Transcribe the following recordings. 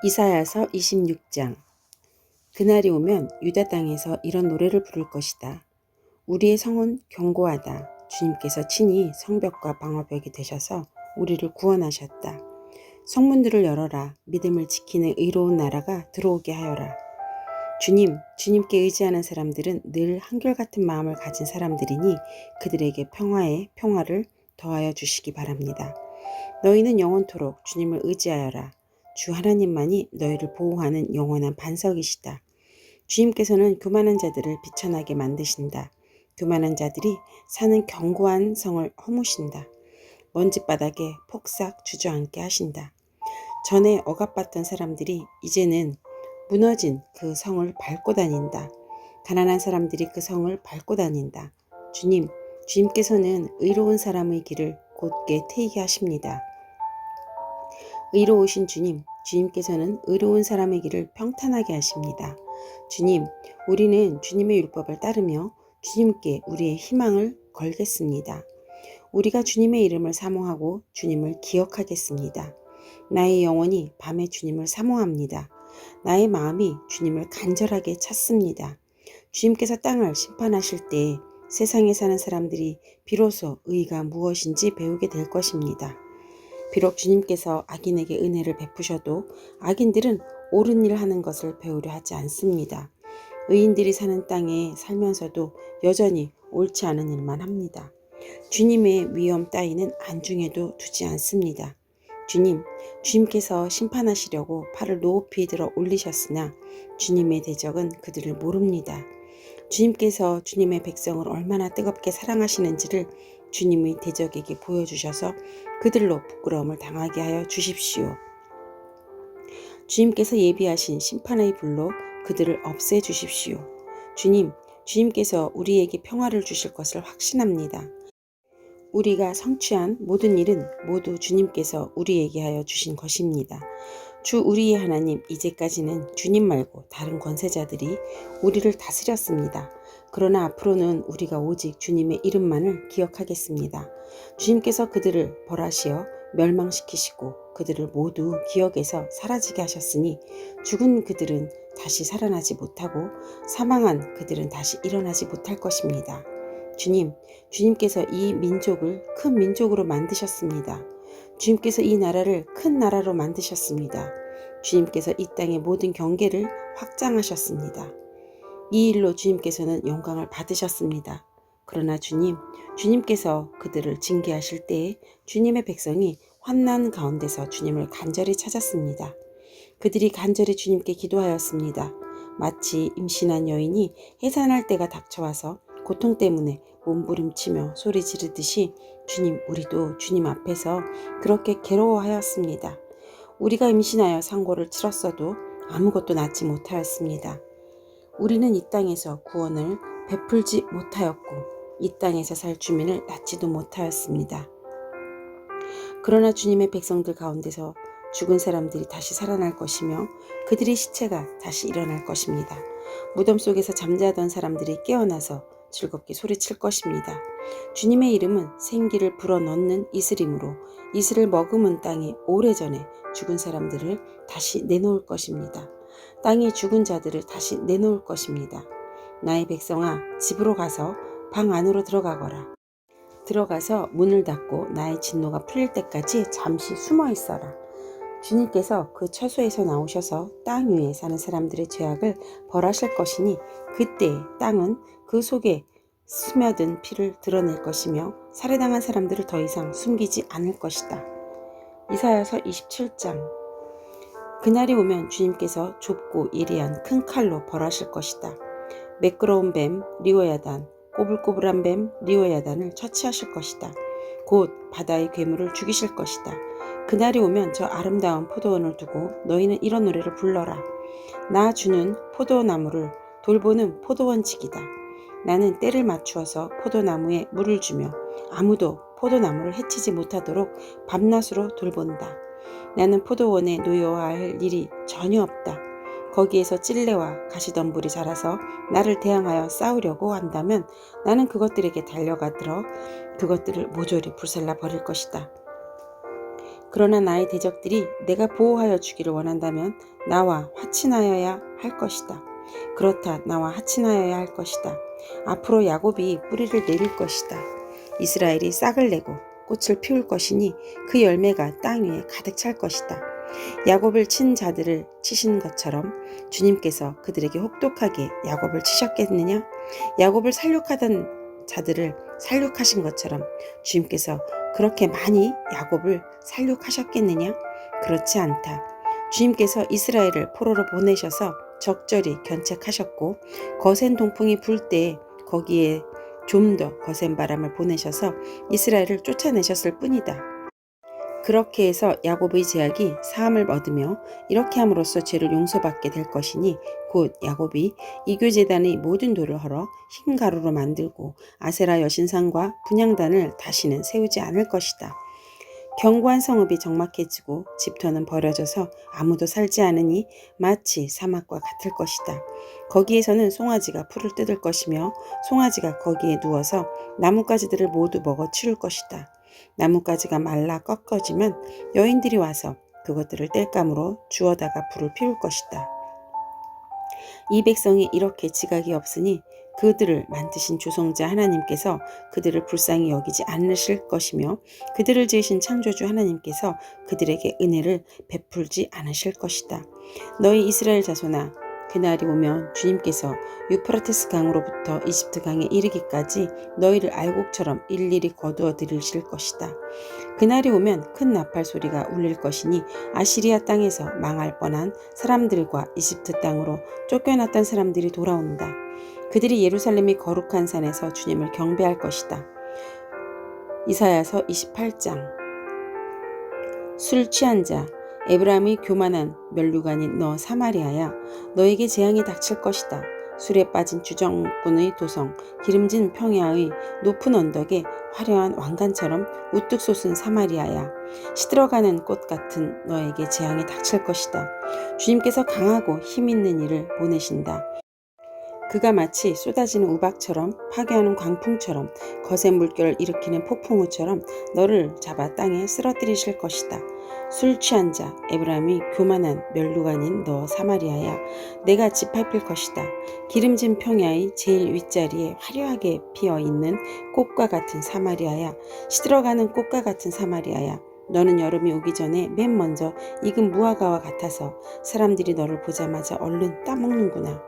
이사야서 26장. 그날이 오면 유다 땅에서 이런 노래를 부를 것이다. 우리의 성은 견고하다. 주님께서 친히 성벽과 방어벽이 되셔서 우리를 구원하셨다. 성문들을 열어라. 믿음을 지키는 의로운 나라가 들어오게 하여라. 주님께 의지하는 사람들은 늘 한결같은 마음을 가진 사람들이니 그들에게 평화를 더하여 주시기 바랍니다. 너희는 영원토록 주님을 의지하여라. 주 하나님만이 너희를 보호하는 영원한 반석이시다. 주님께서는 교만한 자들을 비천하게 만드신다. 교만한 자들이 사는 견고한 성을 허무신다. 먼지바닥에 폭삭 주저앉게 하신다. 전에 억압받던 사람들이 이제는 무너진 그 성을 밟고 다닌다. 가난한 사람들이 그 성을 밟고 다닌다. 주님께서는 의로운 사람의 길을 곧게 트이게 하십니다. 의로우신 주님께서는 의로운 사람의 길을 평탄하게 하십니다. 우리는 주님의 율법을 따르며 주님께 우리의 희망을 걸겠습니다. 우리가 주님의 이름을 사모하고 주님을 기억하겠습니다. 나의 영혼이 밤에 주님을 사모합니다. 나의 마음이 주님을 간절하게 찾습니다. 주님께서 땅을 심판하실 때 세상에 사는 사람들이 비로소 의가 무엇인지 배우게 될 것입니다. 비록 주님께서 악인에게 은혜를 베푸셔도 악인들은 옳은 일 하는 것을 배우려 하지 않습니다. 의인들이 사는 땅에 살면서도 여전히 옳지 않은 일만 합니다. 주님의 위엄 따위는 안중에도 두지 않습니다. 주님께서 심판하시려고 팔을 높이 들어 올리셨으나 주님의 대적은 그들을 모릅니다. 주님께서 주님의 백성을 얼마나 뜨겁게 사랑하시는지를 주님의 대적에게 보여주셔서 그들로 부끄러움을 당하게 하여 주십시오. 주님께서 예비하신 심판의 불로 그들을 없애주십시오. 주님께서 우리에게 평화를 주실 것을 확신합니다. 우리가 성취한 모든 일은 모두 주님께서 우리에게 하여 주신 것입니다. 주 우리의 하나님, 이제까지는 주님 말고 다른 권세자들이 우리를 다스렸습니다. 그러나 앞으로는 우리가 오직 주님의 이름만을 기억하겠습니다. 주님께서 그들을 벌하시어 멸망시키시고 그들을 모두 기억에서 사라지게 하셨으니 죽은 그들은 다시 살아나지 못하고 사망한 그들은 다시 일어나지 못할 것입니다. 주님께서 이 민족을 큰 민족으로 만드셨습니다. 주님께서 이 나라를 큰 나라로 만드셨습니다. 주님께서 이 땅의 모든 경계를 확장하셨습니다. 이 일로 주님께서는 영광을 받으셨습니다. 그러나 주님께서 그들을 징계하실 때에 주님의 백성이 환난 가운데서 주님을 간절히 찾았습니다. 그들이 간절히 주님께 기도하였습니다. 마치 임신한 여인이 해산할 때가 닥쳐와서 고통 때문에 몸부림치며 소리 지르듯이 우리도 주님 앞에서 그렇게 괴로워하였습니다. 우리가 임신하여 상고를 치렀어도 아무것도 낳지 못하였습니다. 우리는 이 땅에서 구원을 베풀지 못하였고 이 땅에서 살 주민을 낳지도 못하였습니다. 그러나 주님의 백성들 가운데서 죽은 사람들이 다시 살아날 것이며 그들의 시체가 다시 일어날 것입니다. 무덤 속에서 잠자던 사람들이 깨어나서 즐겁게 소리칠 것입니다. 주님의 이름은 생기를 불어넣는 이슬이므로 이슬을 머금은 땅이 오래전에 죽은 사람들을 다시 내놓을 것입니다. 땅이 죽은 자들을 다시 내놓을 것입니다. 나의 백성아, 집으로 가서 방 안으로 들어가서 문을 닫고 나의 진노가 풀릴 때까지 잠시 숨어 있어라. 주님께서 그 처소에서 나오셔서 땅 위에 사는 사람들의 죄악을 벌하실 것이니 그때 땅은 그 속에 스며든 피를 드러낼 것이며 살해당한 사람들을 더 이상 숨기지 않을 것이다. 이사야서 27장. 그날이 오면 주님께서 좁고 예리한 큰 칼로 벌하실 것이다. 매끄러운 뱀 리오야단, 꼬불꼬불한 뱀 리오야단을 처치하실 것이다. 곧 바다의 괴물을 죽이실 것이다. 그날이 오면 저 아름다운 포도원을 두고 너희는 이런 노래를 불러라. 나 주는 포도나무를 돌보는 포도원직이다. 나는 때를 맞추어서 포도나무에 물을 주며 아무도 포도나무를 해치지 못하도록 밤낮으로 돌본다. 나는 포도원에 놓여야 할 일이 전혀 없다. 거기에서 찔레와 가시덤불이 자라서 나를 대항하여 싸우려고 한다면 나는 그것들에게 달려가들어 그것들을 모조리 불살라 버릴 것이다. 그러나 나의 대적들이 내가 보호하여 주기를 원한다면 나와 화친하여야 할 것이다. 그렇다, 나와 화친하여야 할 것이다. 앞으로 야곱이 뿌리를 내릴 것이다. 이스라엘이 싹을 내고 꽃을 피울 것이니 그 열매가 땅 위에 가득 찰 것이다. 야곱을 친 자들을 치신 것처럼 주님께서 그들에게 혹독하게 야곱을 치셨겠느냐? 야곱을 살육하던 자들을 살육하신 것처럼 주님께서 그렇게 많이 야곱을 살육하셨겠느냐? 그렇지 않다. 주님께서 이스라엘을 포로로 보내셔서 적절히 견책하셨고 거센 동풍이 불 때에 거기에 좀 더 거센 바람을 보내셔서 이스라엘을 쫓아내셨을 뿐이다. 그렇게 해서 야곱의 제약이 사함을 얻으며 이렇게 함으로써 죄를 용서받게 될 것이니 곧 야곱이 이교제단의 모든 돌을 헐어 흰 가루로 만들고 아세라 여신상과 분향단을 다시는 세우지 않을 것이다. 견고한 성읍이 적막해지고 집터는 버려져서 아무도 살지 않으니 마치 사막과 같을 것이다. 거기에서는 송아지가 풀을 뜯을 것이며 송아지가 거기에 누워서 나뭇가지들을 모두 먹어 치울 것이다. 나뭇가지가 말라 꺾어지면 여인들이 와서 그것들을 땔감으로 주워다가 불을 피울 것이다. 이 백성이 이렇게 지각이 없으니 그들을 만드신 조성자 하나님께서 그들을 불쌍히 여기지 않으실 것이며 그들을 지으신 창조주 하나님께서 그들에게 은혜를 베풀지 않으실 것이다. 너희 이스라엘 자손아, 그날이 오면 주님께서 유프라테스 강으로부터 이집트 강에 이르기까지 너희를 알곡처럼 일일이 거두어 들이실 것이다. 그날이 오면 큰 나팔 소리가 울릴 것이니 아시리아 땅에서 망할 뻔한 사람들과 이집트 땅으로 쫓겨났던 사람들이 돌아온다. 그들이 예루살렘이 거룩한 산에서 주님을 경배할 것이다. 이사야서 28장. 술 취한 자, 에브라임의 교만한 면류관인 너 사마리아야, 너에게 재앙이 닥칠 것이다. 술에 빠진 주정꾼의 도성, 기름진 평야의 높은 언덕에 화려한 왕관처럼 우뚝 솟은 사마리아야, 시들어가는 꽃 같은 너에게 재앙이 닥칠 것이다. 주님께서 강하고 힘있는 이를 보내신다. 그가 마치 쏟아지는 우박처럼 파괴하는 광풍처럼 거센 물결을 일으키는 폭풍우처럼 너를 잡아 땅에 쓰러뜨리실 것이다. 술 취한 자, 에브라임이 교만한 면류관인 너 사마리아야, 내가 짓밟힐 것이다. 기름진 평야의 제일 윗자리에 화려하게 피어있는 꽃과 같은 사마리아야, 시들어가는 꽃과 같은 사마리아야, 너는 여름이 오기 전에 맨 먼저 익은 무화과와 같아서 사람들이 너를 보자마자 얼른 따먹는구나.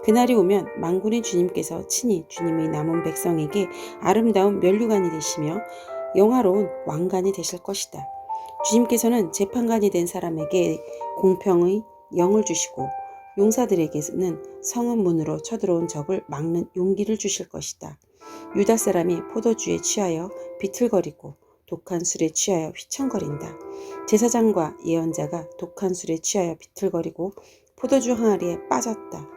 그날이 오면 만군의 주님께서 친히 주님의 남은 백성에게 아름다운 면류관이 되시며 영화로운 왕관이 되실 것이다. 주님께서는 재판관이 된 사람에게 공평의 영을 주시고 용사들에게는 성읍 문으로 쳐들어온 적을 막는 용기를 주실 것이다. 유다 사람이 포도주에 취하여 비틀거리고 독한 술에 취하여 휘청거린다. 제사장과 예언자가 독한 술에 취하여 비틀거리고 포도주 항아리에 빠졌다.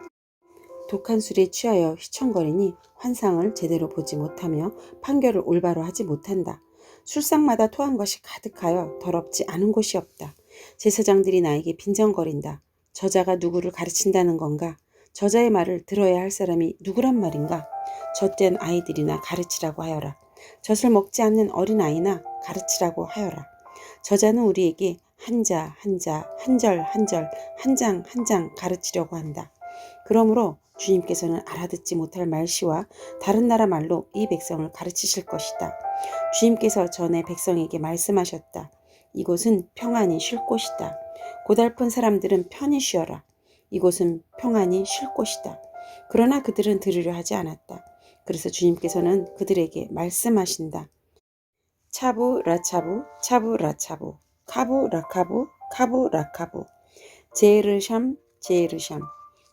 독한 술에 취하여 휘청거리니 환상을 제대로 보지 못하며 판결을 올바로 하지 못한다. 술상마다 토한 것이 가득하여 더럽지 않은 곳이 없다. 제사장들이 나에게 빈정거린다. 저자가 누구를 가르친다는 건가? 저자의 말을 들어야 할 사람이 누구란 말인가? 젖된 아이들이나 가르치라고 하여라. 젖을 먹지 않는 어린아이나 가르치라고 하여라. 저자는 우리에게 한자 한자, 한절 한절, 한 장 한 장 가르치려고 한다. 그러므로 주님께서는 알아듣지 못할 말씨와 다른 나라 말로 이 백성을 가르치실 것이다. 주님께서 전에 백성에게 말씀하셨다. 이곳은 평안히 쉴 곳이다. 고달픈 사람들은 편히 쉬어라. 이곳은 평안히 쉴 곳이다. 그러나 그들은 들으려 하지 않았다. 그래서 주님께서는 그들에게 말씀하신다. 차부 라차부 차부 라차부 카부 라카부 카부 라카부 제르샴 제르샴.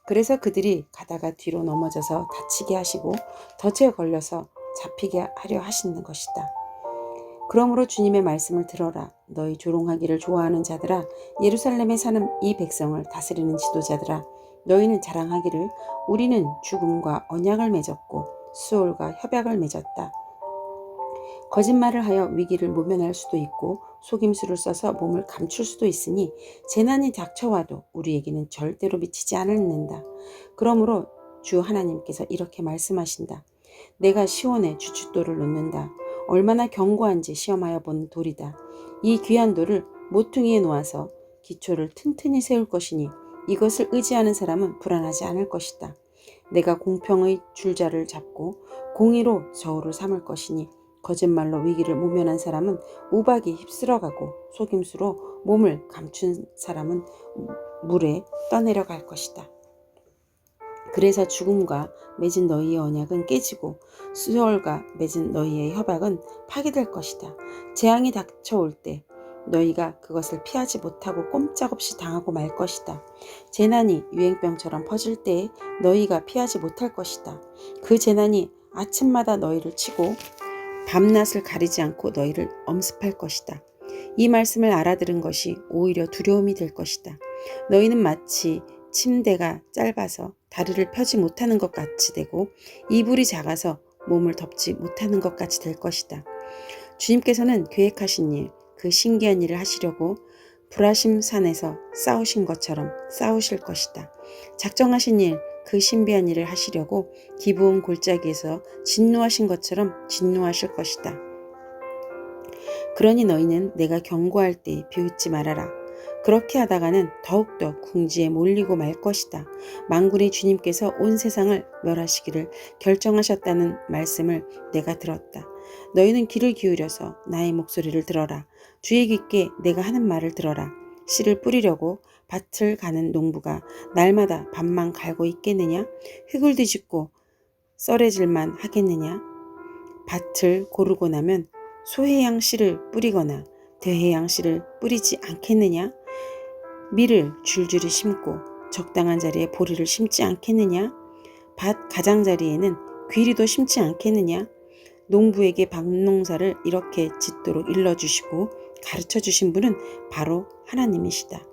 그래서 그들이 가다가 뒤로 넘어져서 다치게 하시고 덫에 걸려서 잡히게 하려 하시는 것이다. 그러므로 주님의 말씀을 들어라. 너희 조롱하기를 좋아하는 자들아, 예루살렘에 사는 이 백성을 다스리는 지도자들아, 너희는 자랑하기를 우리는 죽음과 언약을 맺었고 수올과 협약을 맺었다. 거짓말을 하여 위기를 모면할 수도 있고 속임수를 써서 몸을 감출 수도 있으니 재난이 닥쳐와도 우리에게는 절대로 미치지 않는다. 그러므로 주 하나님께서 이렇게 말씀하신다. 내가 시온에 주춧돌을 놓는다. 얼마나 견고한지 시험하여 본 돌이다. 이 귀한 돌을 모퉁이에 놓아서 기초를 튼튼히 세울 것이니 이것을 의지하는 사람은 불안하지 않을 것이다. 내가 공평의 줄자를 잡고 공의로 저울을 삼을 것이니 거짓말로 위기를 모면한 사람은 우박이 휩쓸어가고 속임수로 몸을 감춘 사람은 물에 떠내려갈 것이다. 그래서 죽음과 맺은 너희의 언약은 깨지고 수월과 맺은 너희의 협약은 파기될 것이다. 재앙이 닥쳐올 때 너희가 그것을 피하지 못하고 꼼짝없이 당하고 말 것이다. 재난이 유행병처럼 퍼질 때에 너희가 피하지 못할 것이다. 그 재난이 아침마다 너희를 치고 밤낮을 가리지 않고 너희를 엄습할 것이다. 이 말씀을 알아들은 것이 오히려 두려움이 될 것이다. 너희는 마치 침대가 짧아서 다리를 펴지 못하는 것 같이 되고 이불이 작아서 몸을 덮지 못하는 것 같이 될 것이다. 주님께서는 계획하신 일, 그 신기한 일을 하시려고 브라심 산에서 싸우신 것처럼 싸우실 것이다. 작정하신 일, 그 신비한 일을 하시려고 기브온 골짜기에서 진노하신 것처럼 진노하실 것이다. 그러니 너희는 내가 경고할 때 비웃지 말아라. 그렇게 하다가는 더욱더 궁지에 몰리고 말 것이다. 만군의 주님께서 온 세상을 멸하시기를 결정하셨다는 말씀을 내가 들었다. 너희는 귀를 기울여서 나의 목소리를 들어라. 주의 귀께 내가 하는 말을 들어라. 씨를 뿌리려고 밭을 가는 농부가 날마다 밭만 갈고 있겠느냐? 흙을 뒤집고 썰어질만 하겠느냐? 밭을 고르고 나면 소해양 씨를 뿌리거나 대해양 씨를 뿌리지 않겠느냐? 밀을 줄줄이 심고 적당한 자리에 보리를 심지 않겠느냐? 밭 가장자리에는 귀리도 심지 않겠느냐? 농부에게 밭농사를 이렇게 짓도록 일러주시고 가르쳐주신 분은 바로 하나님이시다.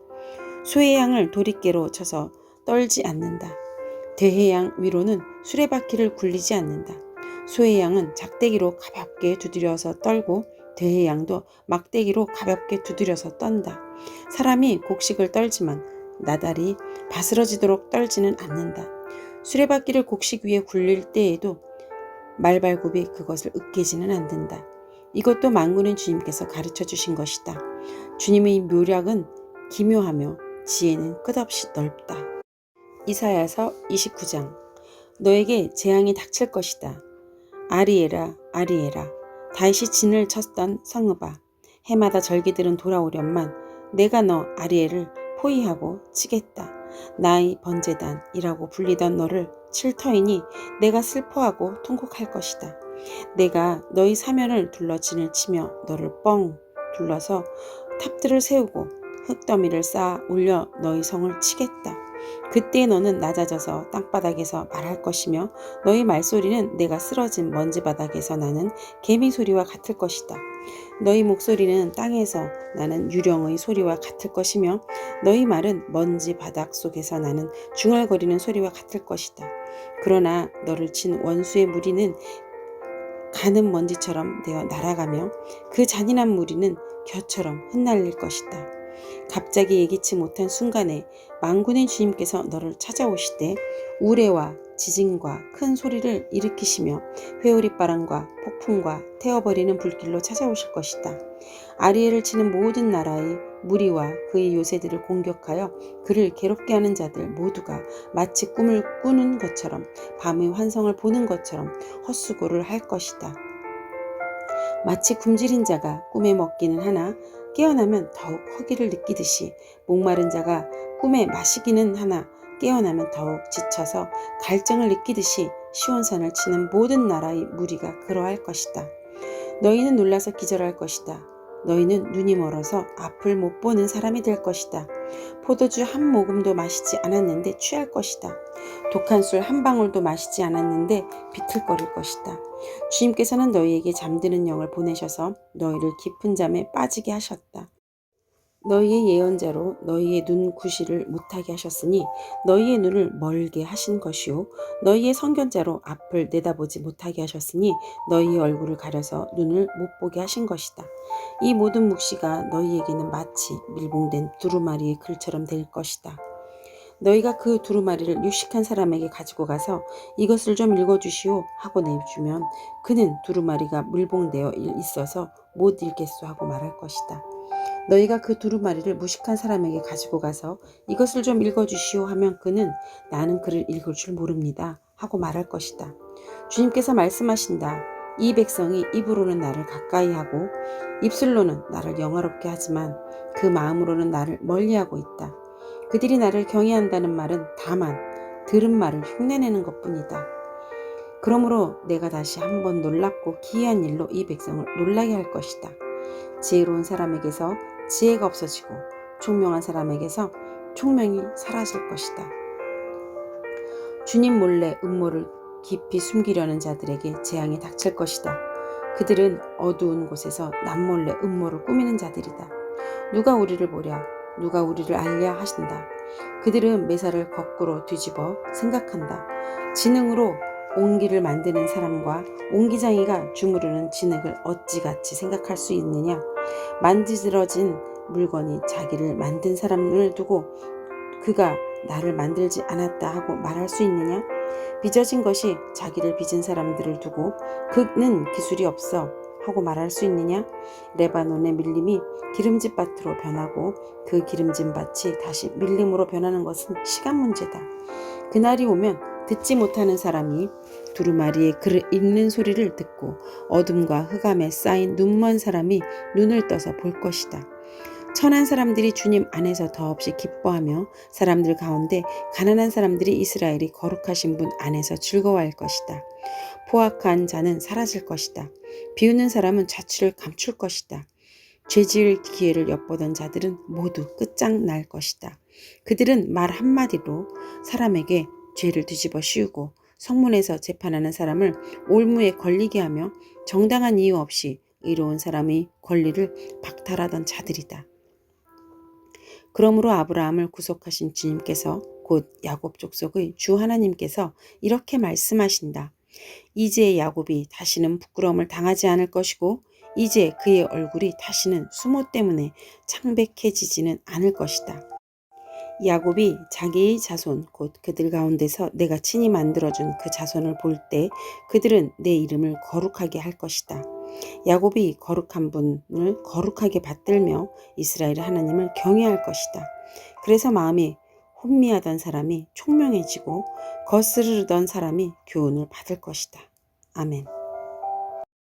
소해양을 도리깨로 쳐서 떨지 않는다. 대해양 위로는 수레바퀴를 굴리지 않는다. 소해양은 작대기로 가볍게 두드려서 떨고 대해양도 막대기로 가볍게 두드려서 떤다. 사람이 곡식을 떨지만 나달이 바스러지도록 떨지는 않는다. 수레바퀴를 곡식 위에 굴릴 때에도 말발굽이 그것을 으깨지는 않는다. 이것도 만군의 주님께서 가르쳐 주신 것이다. 주님의 묘략은 기묘하며 지혜는 끝없이 넓다. 이사야서 29장. 너에게 재앙이 닥칠 것이다. 아리에라 아리에라 다시 진을 쳤던 성읍아, 해마다 절기들은 돌아오련만 내가 너 아리엘을 포위하고 치겠다. 나의 번제단이라고 불리던 너를 칠 터이니 내가 슬퍼하고 통곡할 것이다. 내가 너희 사면을 둘러 진을 치며 너를 뻥 둘러서 탑들을 세우고 흙더미를 쌓아 올려 너희 성을 치겠다. 그때 너는 낮아져서 땅바닥에서 말할 것이며 너희 말소리는 내가 쓰러진 먼지바닥에서 나는 개미 소리와 같을 것이다. 너희 목소리는 땅에서 나는 유령의 소리와 같을 것이며 너희 말은 먼지 바닥 속에서 나는 중얼거리는 소리와 같을 것이다. 그러나 너를 친 원수의 무리는 가는 먼지처럼 되어 날아가며 그 잔인한 무리는 겨처럼 흩날릴 것이다. 갑자기 예기치 못한 순간에 만군의 주님께서 너를 찾아오시되 우레와 지진과 큰 소리를 일으키시며 회오리바람과 폭풍과 태워버리는 불길로 찾아오실 것이다. 아리엘을 치는 모든 나라의 무리와 그의 요새들을 공격하여 그를 괴롭게 하는 자들 모두가 마치 꿈을 꾸는 것처럼 밤의 환성을 보는 것처럼 헛수고를 할 것이다. 마치 굶주린 자가 꿈에 먹기는 하나 깨어나면 더욱 허기를 느끼듯이 목마른 자가 꿈에 마시기는 하나 깨어나면 더욱 지쳐서 갈증을 느끼듯이 시온산을 치는 모든 나라의 무리가 그러할 것이다. 너희는 놀라서 기절할 것이다. 너희는 눈이 멀어서 앞을 못 보는 사람이 될 것이다. 포도주 한 모금도 마시지 않았는데 취할 것이다. 독한 술 한 방울도 마시지 않았는데 비틀거릴 것이다. 주님께서는 너희에게 잠드는 영을 보내셔서 너희를 깊은 잠에 빠지게 하셨다. 너희의 예언자로 너희의 눈 구시를 못하게 하셨으니 너희의 눈을 멀게 하신 것이요 너희의 선견자로 앞을 내다보지 못하게 하셨으니 너희의 얼굴을 가려서 눈을 못 보게 하신 것이다. 이 모든 묵시가 너희에게는 마치 밀봉된 두루마리의 글처럼 될 것이다. 너희가 그 두루마리를 유식한 사람에게 가지고 가서 이것을 좀 읽어주시오 하고 내주면 그는 두루마리가 밀봉되어 있어서 못 읽겠소 하고 말할 것이다. 너희가 그 두루마리를 무식한 사람에게 가지고 가서 이것을 좀 읽어주시오 하면 그는 나는 글을 읽을 줄 모릅니다 하고 말할 것이다. 주님께서 말씀하신다. 이 백성이 입으로는 나를 가까이 하고 입술로는 나를 영화롭게 하지만 그 마음으로는 나를 멀리하고 있다. 그들이 나를 경외한다는 말은 다만 들은 말을 흉내내는 것뿐이다. 그러므로 내가 다시 한번 놀랍고 기이한 일로 이 백성을 놀라게 할 것이다. 지혜로운 사람에게서 지혜가 없어지고 총명한 사람에게서 총명이 사라질 것이다. 주님 몰래 음모를 깊이 숨기려는 자들에게 재앙이 닥칠 것이다. 그들은 어두운 곳에서 남몰래 음모를 꾸미는 자들이다. 누가 우리를 보랴, 누가 우리를 알랴 하신다. 그들은 매사를 거꾸로 뒤집어 생각한다. 진흥으로 옹기를 만드는 사람과 옹기장이가 주무르는 진흙을 어찌같이 생각할 수 있느냐. 만들어진 물건이 자기를 만든 사람을 두고 그가 나를 만들지 않았다 하고 말할 수 있느냐? 빚어진 것이 자기를 빚은 사람들을 두고 그는 기술이 없어 하고 말할 수 있느냐? 레바논의 밀림이 기름진 밭으로 변하고 그 기름진 밭이 다시 밀림으로 변하는 것은 시간 문제다. 그날이 오면 듣지 못하는 사람이 두루마리의 글을 읽는 소리를 듣고 어둠과 흑암에 쌓인 눈먼 사람이 눈을 떠서 볼 것이다. 천한 사람들이 주님 안에서 더없이 기뻐하며 사람들 가운데 가난한 사람들이 이스라엘이 거룩하신 분 안에서 즐거워할 것이다. 포악한 자는 사라질 것이다. 비웃는 사람은 자취를 감출 것이다. 죄지을 기회를 엿보던 자들은 모두 끝장날 것이다. 그들은 말 한마디로 사람에게 죄를 뒤집어 씌우고 성문에서 재판하는 사람을 올무에 걸리게 하며 정당한 이유 없이 의로운 사람의 권리를 박탈하던 자들이다. 그러므로 아브라함을 구속하신 주님께서 곧 야곱 족속의 주 하나님께서 이렇게 말씀하신다. 이제 야곱이 다시는 부끄러움을 당하지 않을 것이고 이제 그의 얼굴이 다시는 수모 때문에 창백해지지는 않을 것이다. 야곱이 자기의 자손 곧 그들 가운데서 내가 친히 만들어준 그 자손을 볼 때 그들은 내 이름을 거룩하게 할 것이다. 야곱이 거룩한 분을 거룩하게 받들며 이스라엘 하나님을 경외할 것이다. 그래서 마음이 혼미하던 사람이 총명해지고 거스르던 사람이 교훈을 받을 것이다. 아멘.